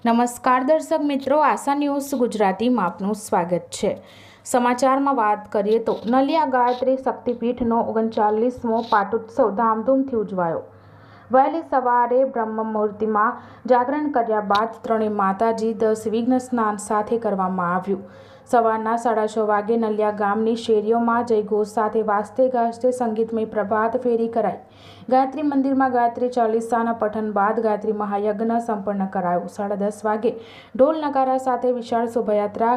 નમસ્કાર દર્શક મિત્રો, આશા ન્યૂઝ ગુજરાતીમાં આપનું સ્વાગત છે। સમાચારમાં વાત કરીએ તો નલિયા ગાયત્રી શક્તિપીઠનો 39મો પાટોત્સવ ધામધૂમથી ઉજવાયો। વહેલી સવારે બ્રહ્મ મુહૂર્તમાં જાગરણ કર્યા બાદ ત્રણેય માતાજી 10 વિઘ્ન સ્નાન સાથે કરવામાં આવ્યું। સવારના 6:30 વાગે નલિયા ગામની શેરીઓમાં જયઘોષ સાથે વાજતે ગાજતે સંગીતમય પ્રભાત ફેરી કરાઈ। ગાયત્રી મંદિરમાં ગાયત્રી ચાલીસાના પઠન બાદ ગાયત્રી મહાયજ્ઞ સંપન્ન કરાયો। 10:30 વાગે ઢોલ નગારા સાથે વિશાળ શોભાયાત્રા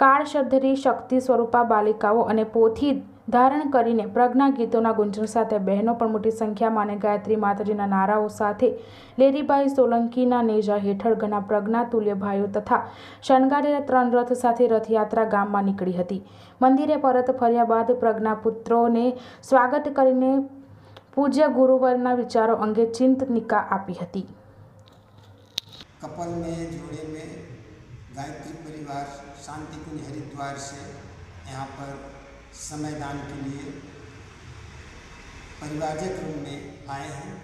કાળસધરી શક્તિ સ્વરૂપા બાલિકાઓ અને પોથી ધારણ કરીને પ્રજ્ઞા ગીતોના ગુંજન સાથે બહેનો પણ મોટી સંખ્યામાં અને ગાયત્રી માતાજીના નારાઓ સાથે લેરીભાઈ સોલંકીના નેજા હેઠળ ઘણા પ્રજ્ઞા તુલ્ય ભાઈઓ તથા શણગારેલા 3 રથ સાથે રથયાત્રા ગામમાં નીકળી હતી। મંદિરે પરત ફર્યા બાદ પ્રજ્ઞાપુત્રોને સ્વાગત કરીને પૂજ્ય ગુરુવરના વિચારો અંગે ચિંતનિકા આપી હતી। कपल में जोड़े में गायत्री परिवार शांति कुंज हरिद्वार से यहाँ पर समयदान के लिए परिवारजक रूप में आए हैं।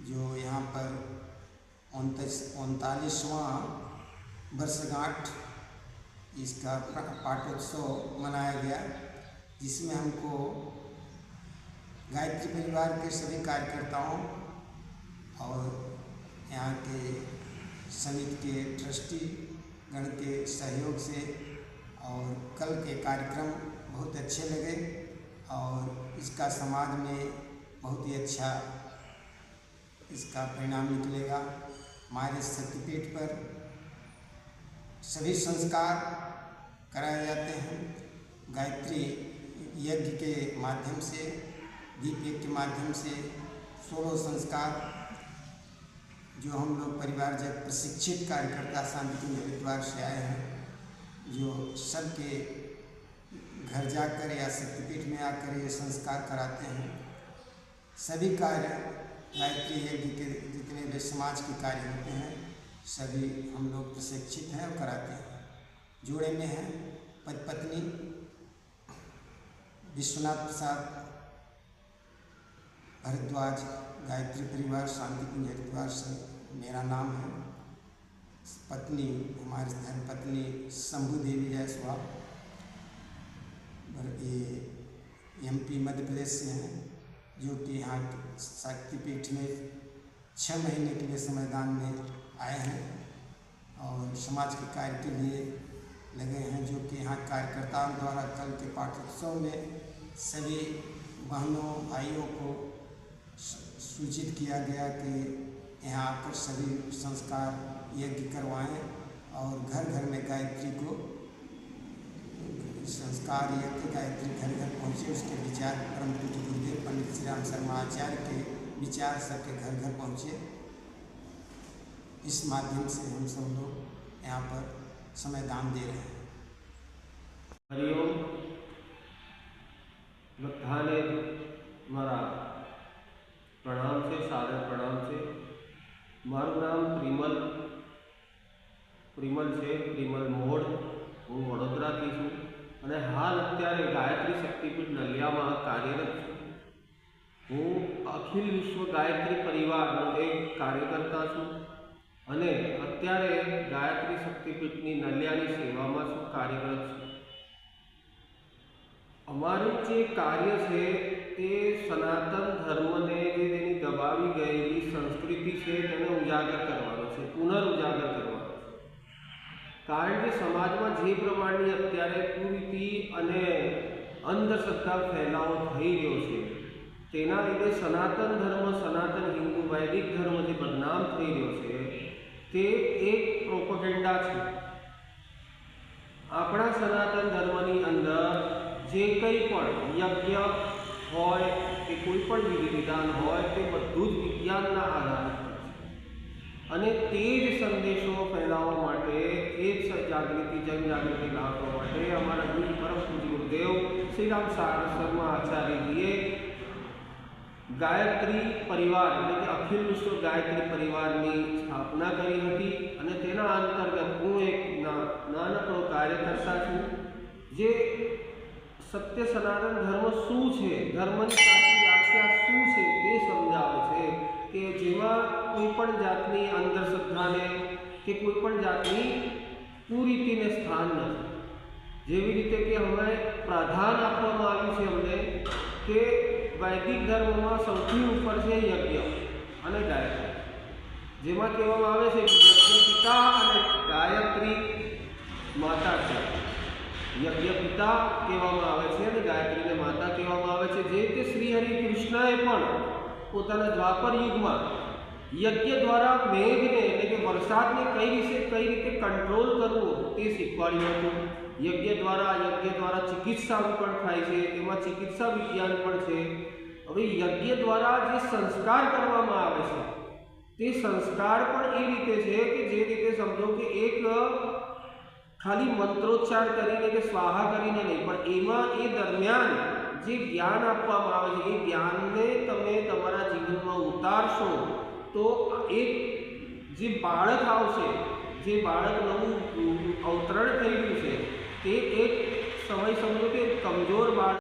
जो यहाँ पर 39वां वर्षगांठ इसका पाटोत्सव मनाया गया, जिसमें हमको गायत्री परिवार के सभी कार्यकर्ताओं और यहाँ के समिति के ट्रस्टी गण के सहयोग से और कल के कार्यक्रम बहुत अच्छे लगे और इसका समाज में बहुत ही अच्छा इसका परिणाम निकलेगा। हमारे शक्तिपीठ पर सभी संस्कार कराए जाते हैं। गायत्री यज्ञ के माध्यम से, दीप यज्ञ के माध्यम से 16 संस्कार जो हम लोग परिवार जब प्रशिक्षित कार्यकर्ता शांति कुंज हरिद्वार से आए हैं, जो सबके घर जाकर या शक्तिपीठ में आकर ये संस्कार कराते हैं। सभी कार्य गायत्री यज्ञ के जितने भी समाज के कार्य होते हैं सभी हम लोग प्रशिक्षित हैं और कराते हैं। जोड़े में हैं पति पत्नी विश्वनाथ प्रसाद भारद्वाज, गायत्री परिवार शांति कुंज हरिद्वार से मेरा नाम है। पत्नी हमारी धर्मपत्नी शंभू देवी जायसवाल, और ये MP मध्य प्रदेश से हैं, जो कि यहाँ शक्तिपीठ में 6 महीने के लिए समयदान में आए हैं और समाज के कार्य के लिए लगे हैं। जो कि यहाँ कार्यकर्ताओं द्वारा कल के पाठोत्सव में सभी बहनों भाइयों को सूचित किया गया कि यहाँ आकर सभी संस्कार यज्ञ करवाएं और घर घर में गायत्री को संस्कार यज्ञ गायत्री घर घर पहुँचे। उसके विचार परम पूज्य गुरुदेव पंडित श्री राम शर्मा आचार्य के विचार सबके घर घर पहुँचे। इस माध्यम से हम सब लोग यहाँ पर समयदान दे रहे हैं। हरिओम बधाने मारा प्रणाम से सादर प्रणाम से। मारू नाम प्रिमल से प्रिमल मोड़। हूँ वडोदरा थी छूँ अने हाल अत्यारे गायत्री शक्तिपीठ नलिया में कार्यरत छूँ। हूँ अखिल विश्व गायत्री परिवारनो एक कार्यकर्ता छूँ अने अत्यारे गायत्री शक्तिपीठनी नलियानी सेवामां छूँ, कार्यरत छूँ। अमारू जे कार्य है ते सनातन धर्म ने जे तेनी दबावी गयेली संस्कृति है तेने उजागर करवानो छे, पुनर्उजागर करवानो छे। कारण के समाज में जे प्रमाणनी अत्यारे कुरीति अने अंधश्रद्धा फैलावो थई रह्यो छे तेना लीधे सनातन धर्म, सनातन हिंदू वैदिक धर्म जे बदनाम थई रह्यो छे ते एक प्रोपेगेंडा छे। आपणा सनातन धर्मनी अंदर जे कई पण यज्ञ होय के कोईपण विधि विधान होय ते बधुं ज विज्ञानना आधारे अने ते ज संदेशो फैलाववा माटे ए ज जागृति जनजागृति लाववा माटे अमारा गुरु परम पूज्य गुरुदेव श्री राम शर्मा आचार्यजीए गायत्री परिवार એટલે કે અખિલ વિશ્વ ગાયત્રી પરિવારની સ્થાપના કરી હતી અને તેના અંતર્ગત હું એક નાનકડો કાર્યકર્તા છું જે सत्य सनातन धर्म शू है, धर्म की साची व्याख्या शू है ते समझावे छे। कि जेमां कोईपण जातनी अंधश्रद्धा ने કે કોઈ પણ જાતની કુરીતિને સ્થાન નથી. જેવી રીતે કે અમે પ્રાધાન આપવામાં આવ્યું છે અમને કે વૈદિક ધર્મમાં સૌથી ઉપર છે યજ્ઞ અને ગાયત્રી, જેમાં કહેવામાં આવે છે કે યજ્ઞ પિતા અને ગાયત્રી માતા છે. યજ્ઞ પિતા કહેવામાં આવે છે અને ગાયત્રીને માતા કહેવામાં આવે છે. જે રીતે શ્રી હરિ કૃષ્ણએ પણ પોતાના દ્વાપર યુગમાં યજ્ઞ દ્વારા મેઘને એટલે કે વરસાદને કઈ રીતે કંટ્રોલ કરવો તે શીખવાડ્યું હતું. યજ્ઞ દ્વારા ચિકિત્સા પણ થાય છે, એમાં ચિકિત્સા વિજ્ઞાન પણ છે. હવે યજ્ઞ દ્વારા જે સંસ્કાર કરવામાં આવે છે તે સંસ્કાર પણ એ રીતે છે કે જે રીતે સમજો કે એક ખાલી મંત્રોચ્ચાર કરીને કે સ્વાહા કરીને નહીં, પણ એમાં એ દરમિયાન જે જ્ઞાન આપવામાં આવે છે એ જ્ઞાનને તમે તમારા જીવનમાં ઉતારશો તો એક જે બાળક આવશે, જે બાળક નવું અવતરણ થઈ રહ્યું છે તે એક સમય સમજો કે કમજોર બાળક